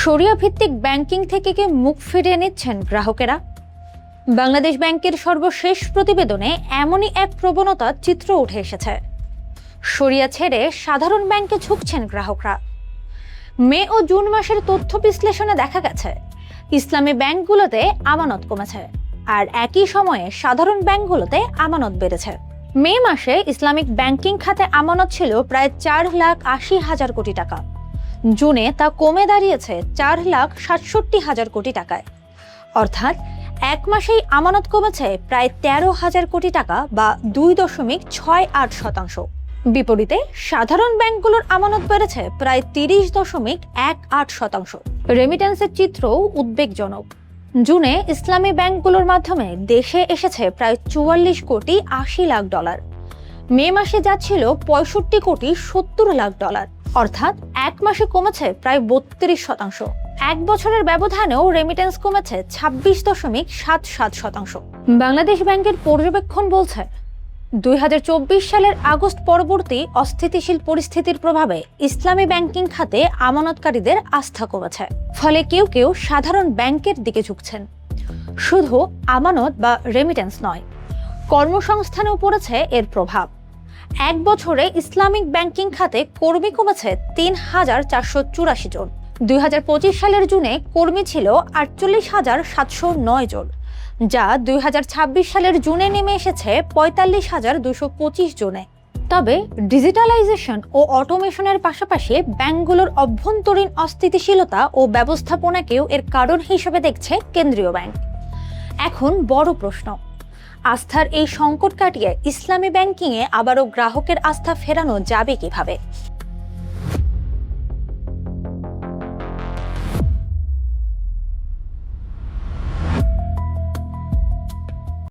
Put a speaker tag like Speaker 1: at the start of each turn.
Speaker 1: শরিয়া ভিত্তিক ব্যাংকিং থেকে কি মুখ ফিরিয়ে নিচ্ছেন গ্রাহকেরা? বাংলাদেশ ব্যাংকের সর্বশেষ প্রতিবেদনে এমনই এক প্রবণতার চিত্র উঠে এসেছে। শরিয়া ছেড়ে সাধারণ ব্যাংকে ঝুঁকছেন গ্রাহকরা। মে ও জুন মাসের তথ্য বিশ্লেষণে দেখা গেছে ইসলামী ব্যাংকগুলোতে আমানত কমেছে, আর একই সময়ে সাধারণ ব্যাংকগুলোতে আমানত বেড়েছে। মে মাসে ইসলামিক ব্যাংকিং খাতে আমানত ছিল প্রায় 4,80,000 কোটি টাকা। জুনে তা কমে দাঁড়িয়েছে 4,67,000 কোটি টাকায়। অর্থাৎ এক মাসেই আমানত কমেছে প্রায় 13,000 কোটি টাকা বা 2.68%। বিপরীতে সাধারণ ব্যাংকগুলোর আমানত বেড়েছে প্রায় 30.18%। রেমিটেন্সের চিত্রও উদ্বেগজনক। জুনে ইসলামী ব্যাংকগুলোর মাধ্যমে দেশে এসেছে প্রায় 44 কোটি 80 লাখ ডলার। মে মাসে যা ছিল 65 কোটি 70 লাখ ডলার, অর্থাৎ এক মাসে কমেছে প্রায় 32%। এক বছরের ব্যবধানেও রেমিটেন্স কমেছে 26.77%। বাংলাদেশ ব্যাংকের পর্যবেক্ষণ বলছে 2024 সালের আগস্ট পরবর্তী অস্থিতিশীল পরিস্থিতির প্রভাবে ইসলামী ব্যাংকিং খাতে আমানতকারীদের আস্থা কমেছে। ফলে কেউ কেউ সাধারণ ব্যাংকের দিকে ঝুঁকছেন। শুধু আমানত বা রেমিটেন্স নয়, কর্মসংস্থানেও পড়েছে এর প্রভাব। এক বছরে ইসলামিক ব্যাংকিং খাতে কর্মী কমেছে 3,484 জন। 2025 সালের জুনে কর্মী ছিল 48,709 জন, যা 2026 সালের জুনে নেমে এসেছে 45,225 জনে। তবে ডিজিটালাইজেশন ও অটোমেশনের পাশাপাশি ব্যাংকগুলোর অভ্যন্তরীণ অস্থিতিশীলতা ও ব্যবস্থাপনাকেও এর কারণ হিসেবে দেখছে কেন্দ্রীয় ব্যাংক। এখন বড় প্রশ্ন, আস্থার এই সংকট কাটিয়ে ইসলামী ব্যাংকিংয়ে আবারও গ্রাহকের আস্থা ফেরানো যাবে কিভাবে?